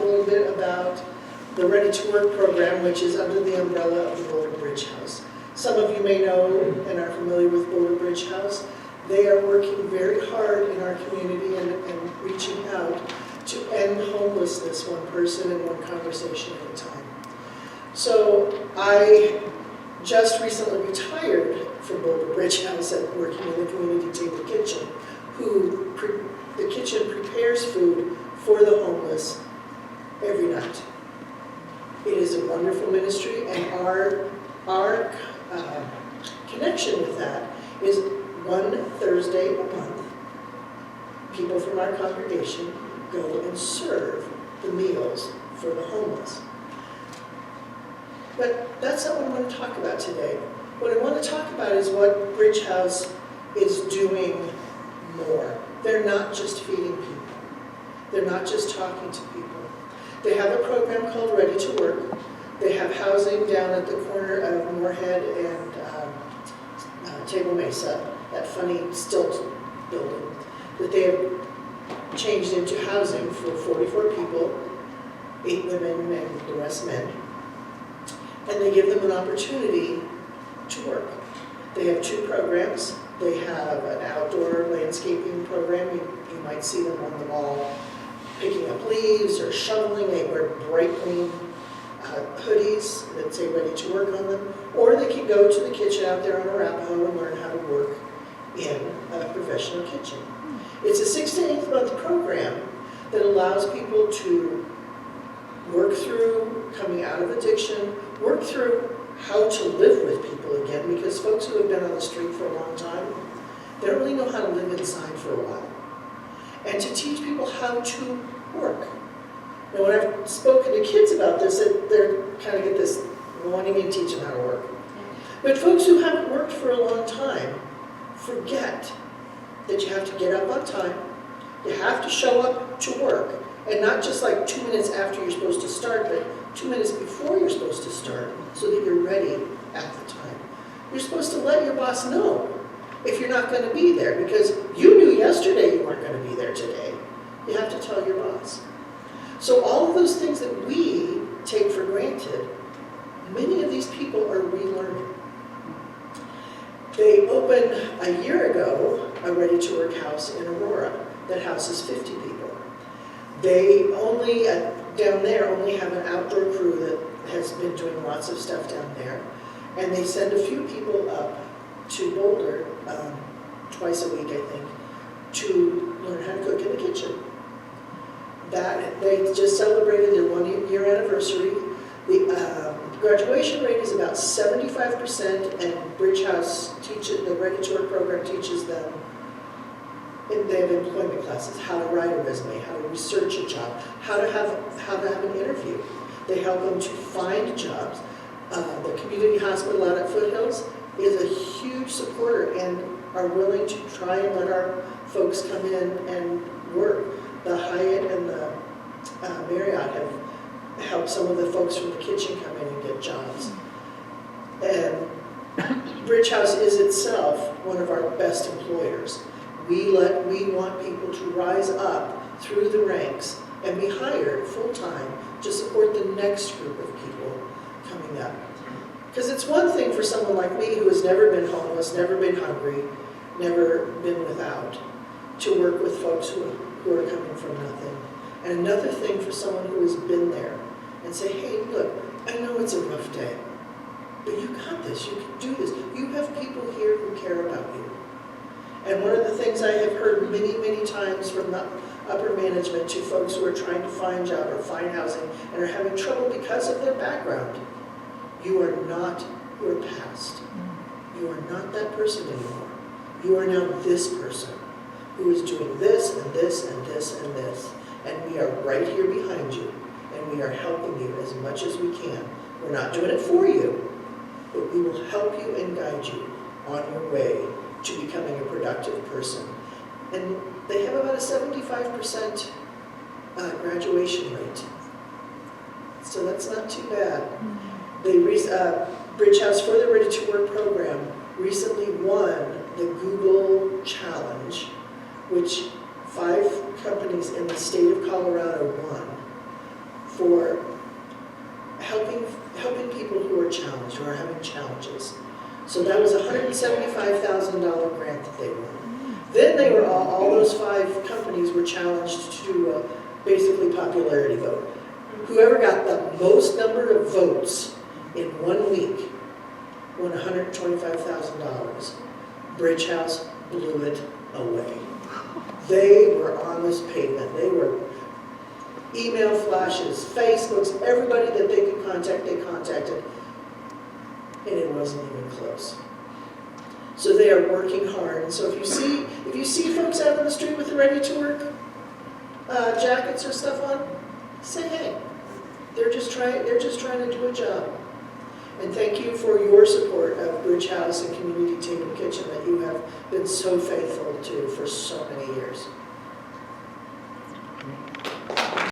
little bit about the Ready to Work program, which is under the umbrella of the Boulder Bridge House. Some of you may know and are familiar with Boulder Bridge House. They are working very hard in our community and reaching out to end homelessness one person and one conversation at a time. So I just recently retired from Boulder Bridge House and working in the community table kitchen, the kitchen prepares food for the homeless every night. It is a wonderful ministry, and our connection with that is one Thursday a month, people from our congregation go and serve the meals for the homeless. But that's not what I want to talk about today. What I want to talk about is what Bridge House is doing more. They're not just feeding people. They're not just talking to people. They have a program called Ready to Work. They have housing down at the corner of Moorhead and Table Mesa, that funny stilt building, that they have changed into housing for 44 people, 8 women and the rest men. And they give them an opportunity to work. They have 2 programs. They have an outdoor landscaping program. You might see them on the wall picking up leaves or shoveling. They wear bright green hoodies that say Ready to Work on them. Or they can go to the kitchen out there on Arapahoe and learn how to work in a professional kitchen. It's a 6 to 8 month program that allows people to work through coming out of addiction, work through how to live with people again, because folks who have been on the street for a long time, they don't really know how to live inside for a while. And to teach people how to work. Now, when I've spoken to kids about this, they're kind of get this wanting to teach them how to work. But folks who haven't worked for a long time forget that you have to get up on time, you have to show up to work, and not just like 2 minutes after you're supposed to start, but 2 minutes before you're supposed to start, so that you're ready at the time. You're supposed to let your boss know if you're not going to be there, because you knew yesterday you weren't going to be there today. You have to tell your boss. So all of those things that we take for granted, many of these people are relearning. They opened a year ago a Ready to Work house in Aurora that houses 50 people. They only, down there, only have an outdoor crew that has been doing lots of stuff down there. And they send a few people up to Boulder twice a week, I think, to learn how to cook in the kitchen. They just celebrated their 1 year anniversary. The graduation rate is about 75%, and Bridge House the Ready to Work program teaches them. They have employment classes, how to write a resume, how to research a job, how to have an interview. They help them to find jobs. The community hospital out at Foothills is a huge supporter and are willing to try and let our folks come in and work. The Hyatt and the Marriott have helped some of the folks from the kitchen come in and get jobs. And Bridge House is itself one of our best employers. We want people to rise up through the ranks and be hired full-time to support the next group of people coming up. Because it's one thing for someone like me who has never been homeless, never been hungry, never been without, to work with folks who are coming from nothing. And another thing for someone who has been there and say, hey, look, I know it's a rough day, but you got this, you can do this. You have people here who care about you. And one of the things I have heard many, many times from the upper management to folks who are trying to find job or find housing and are having trouble because of their background, you are not your past. You are not that person anymore. You are now this person who is doing this and this and this and this. And we are right here behind you, and we are helping you as much as we can. We're not doing it for you, but we will help you and guide you on your way to becoming a productive person. And they have about a 75% graduation rate. So that's not too bad. Bridge House for the Ready to Work program recently won the Google Challenge, which 5 companies in the state of Colorado won. who are having challenges. So that was a $175,000 grant that they won. Then they were all those 5 companies were challenged to basically popularity vote. Whoever got the most number of votes in 1 week won $125,000. Bridge House blew it away. They were on this pavement. They were email flashes, Facebooks, everybody that they could contact, they contacted. And it wasn't even close. So they are working hard. And so if you see folks out on the street with the ready to work jackets or stuff on, say hey. They're just trying to do a job. And thank you for your support of Bridge House and Community Table Kitchen that you have been so faithful to for so many years.